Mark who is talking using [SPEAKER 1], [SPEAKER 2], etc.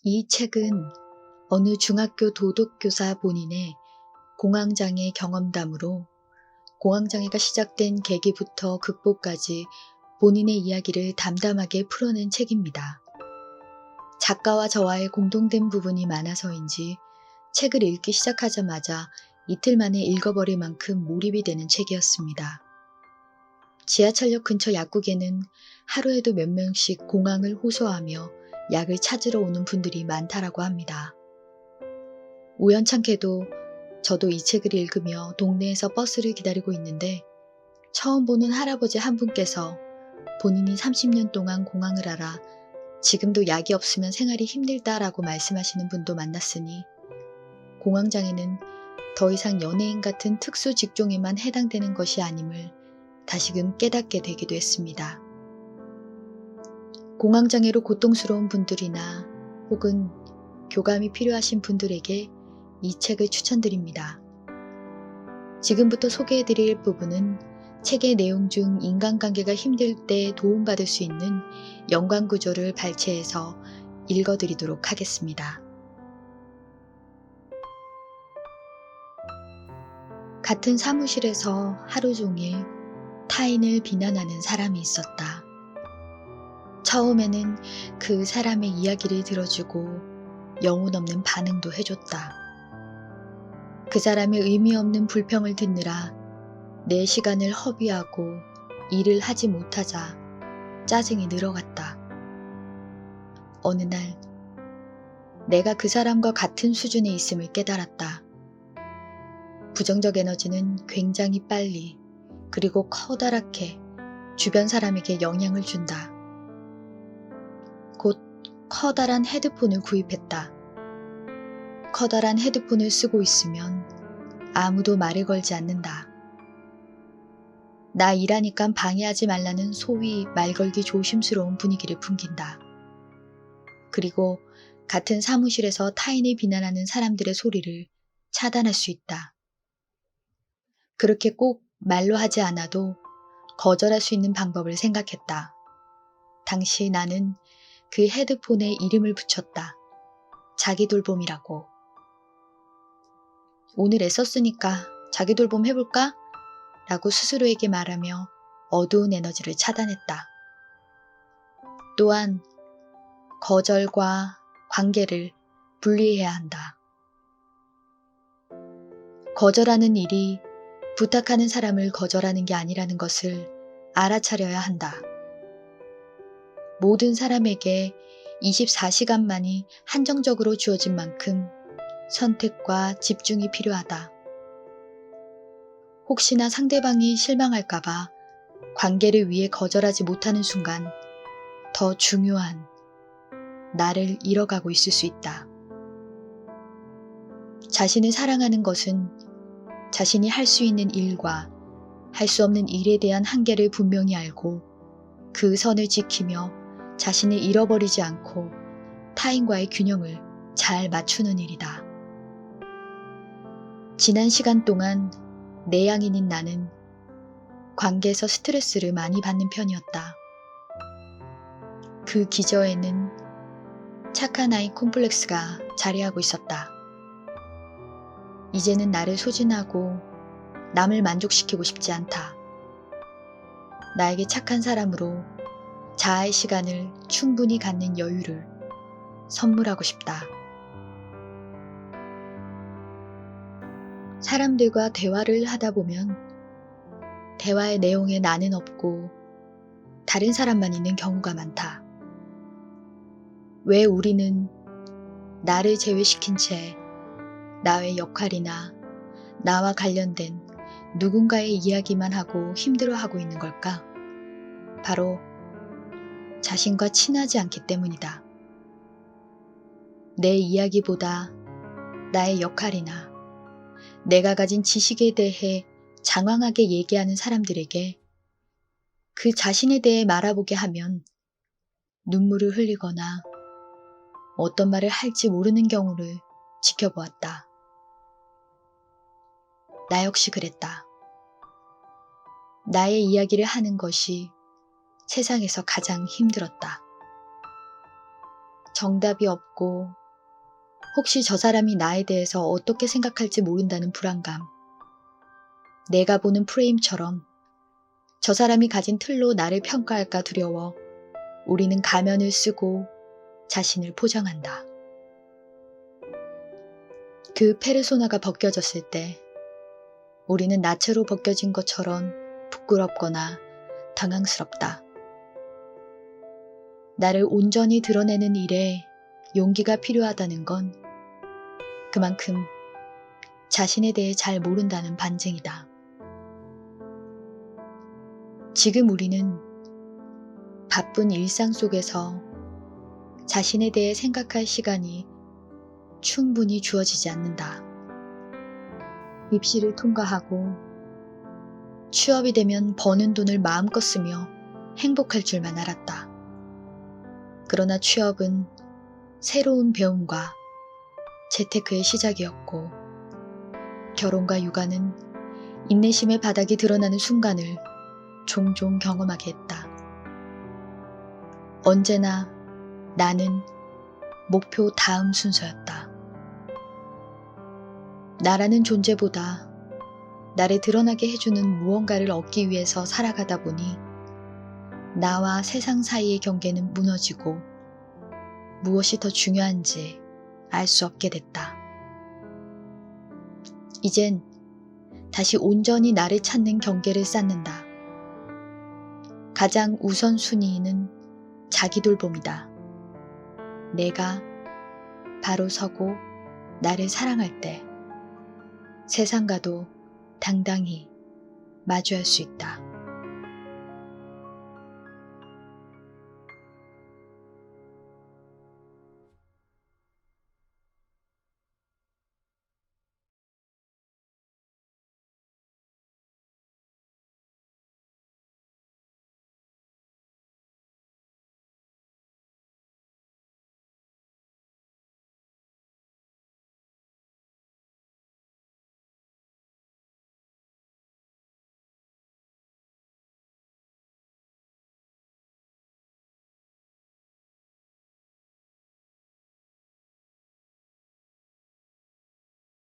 [SPEAKER 1] 이 책은 어느 중학교 도덕교사 본인의 공황장애 경험담으로 공황장애가 시작된 계기부터 극복까지 본인의 이야기를 담담하게 풀어낸 책입니다. 작가와 저와의 공통된 부분이 많아서인지 책을 읽기 시작하자마자 이틀 만에 읽어버릴 만큼 몰입이 되는 책이었습니다. 지하철역 근처 약국에는 하루에도 몇 명씩 공황을 호소하며 약을 찾으러 오는 분들이 많다라고 합니다. 우연찮게도 저도 이 책을 읽으며 동네에서 버스를 기다리고 있는데 처음 보는 할아버지 한 분께서 본인이 30년 동안 공황을 앓아 지금도 약이 없으면 생활이 힘들다라고 말씀하시는 분도 만났으니 공황장애는 더 이상 연예인 같은 특수 직종에만 해당되는 것이 아님을 다시금 깨닫게 되기도 했습니다. 공황장애로 고통스러운 분들이나 혹은 교감이 필요하신 분들에게 이 책을 추천드립니다. 지금부터 소개해드릴 부분은 책의 내용 중 인간관계가 힘들 때 도움받을 수 있는 연관구조를 발췌해서 읽어드리도록 하겠습니다. 같은 사무실에서 하루 종일 타인을 비난하는 사람이 있었다. 처음에는 그 사람의 이야기를 들어주고 영혼 없는 반응도 해줬다. 그 사람의 의미 없는 불평을 듣느라 내 시간을 허비하고 일을 하지 못하자 짜증이 늘어갔다. 어느 날 내가 그 사람과 같은 수준에 있음을 깨달았다. 부정적 에너지는 굉장히 빨리 그리고 커다랗게 주변 사람에게 영향을 준다. 곧 커다란 헤드폰을 구입했다. 커다란 헤드폰을 쓰고 있으면 아무도 말을 걸지 않는다. 나 일하니까 방해하지 말라는 소위 말 걸기 조심스러운 분위기를 풍긴다. 그리고 같은 사무실에서 타인을 비난하는 사람들의 소리를 차단할 수 있다. 그렇게 꼭 말로 하지 않아도 거절할 수 있는 방법을 생각했다. 당시 나는 그 헤드폰에 이름을 붙였다. 자기돌봄이라고. 오늘 애썼으니까 자기돌봄 해볼까? 라고 스스로에게 말하며 어두운 에너지를 차단했다. 또한 거절과 관계를 분리해야 한다. 거절하는 일이 부탁하는 사람을 거절하는 게 아니라는 것을 알아차려야 한다. 모든 사람에게 24시간만이 한정적으로 주어진 만큼 선택과 집중이 필요하다. 혹시나 상대방이 실망할까봐 관계를 위해 거절하지 못하는 순간 더 중요한 나를 잃어가고 있을 수 있다. 자신을 사랑하는 것은 자신이 할 수 있는 일과 할 수 없는 일에 대한 한계를 분명히 알고 그 선을 지키며 자신을 잃어버리지 않고 타인과의 균형을 잘 맞추는 일이다. 지난 시간 동안 내향인인 나는 관계에서 스트레스를 많이 받는 편이었다. 그 기저에는 착한 아이 콤플렉스가 자리하고 있었다. 이제는 나를 소진하고 남을 만족시키고 싶지 않다. 나에게 착한 사람으로 자아의 시간을 충분히 갖는 여유를 선물하고 싶다. 사람들과 대화를 하다 보면 대화의 내용에 나는 없고 다른 사람만 있는 경우가 많다. 왜 우리는 나를 제외시킨 채 나의 역할이나 나와 관련된 누군가의 이야기만 하고 힘들어하고 있는 걸까? 바로 자신과 친하지 않기 때문이다. 내 이야기보다 나의 역할이나 내가 가진 지식에 대해 장황하게 얘기하는 사람들에게 그 자신에 대해 말해보게 하면 눈물을 흘리거나 어떤 말을 할지 모르는 경우를 지켜보았다. 나 역시 그랬다. 나의 이야기를 하는 것이 세상에서 가장 힘들었다. 정답이 없고 혹시 저 사람이 나에 대해서 어떻게 생각할지 모른다는 불안감. 내가 보는 프레임처럼 저 사람이 가진 틀로 나를 평가할까 두려워 우리는 가면을 쓰고 자신을 포장한다. 그 페르소나가 벗겨졌을 때 우리는 나체로 벗겨진 것처럼 부끄럽거나 당황스럽다. 나를 온전히 드러내는 일에 용기가 필요하다는 건 그만큼 자신에 대해 잘 모른다는 반증이다. 지금 우리는 바쁜 일상 속에서 자신에 대해 생각할 시간이 충분히 주어지지 않는다. 입시를 통과하고 취업이 되면 버는 돈을 마음껏 쓰며 행복할 줄만 알았다. 그러나 취업은 새로운 배움과 재테크의 시작이었고 결혼과 육아는 인내심의 바닥이 드러나는 순간을 종종 경험하게 했다. 언제나 나는 목표 다음 순서였다. 나라는 존재보다 나를 드러나게 해주는 무언가를 얻기 위해서 살아가다 보니 나와 세상 사이의 경계는 무너지고 무엇이 더 중요한지 알 수 없게 됐다. 이젠 다시 온전히 나를 찾는 경계를 쌓는다. 가장 우선순위는 자기 돌봄이다. 내가 바로 서고 나를 사랑할 때 세상과도 당당히 마주할 수 있다.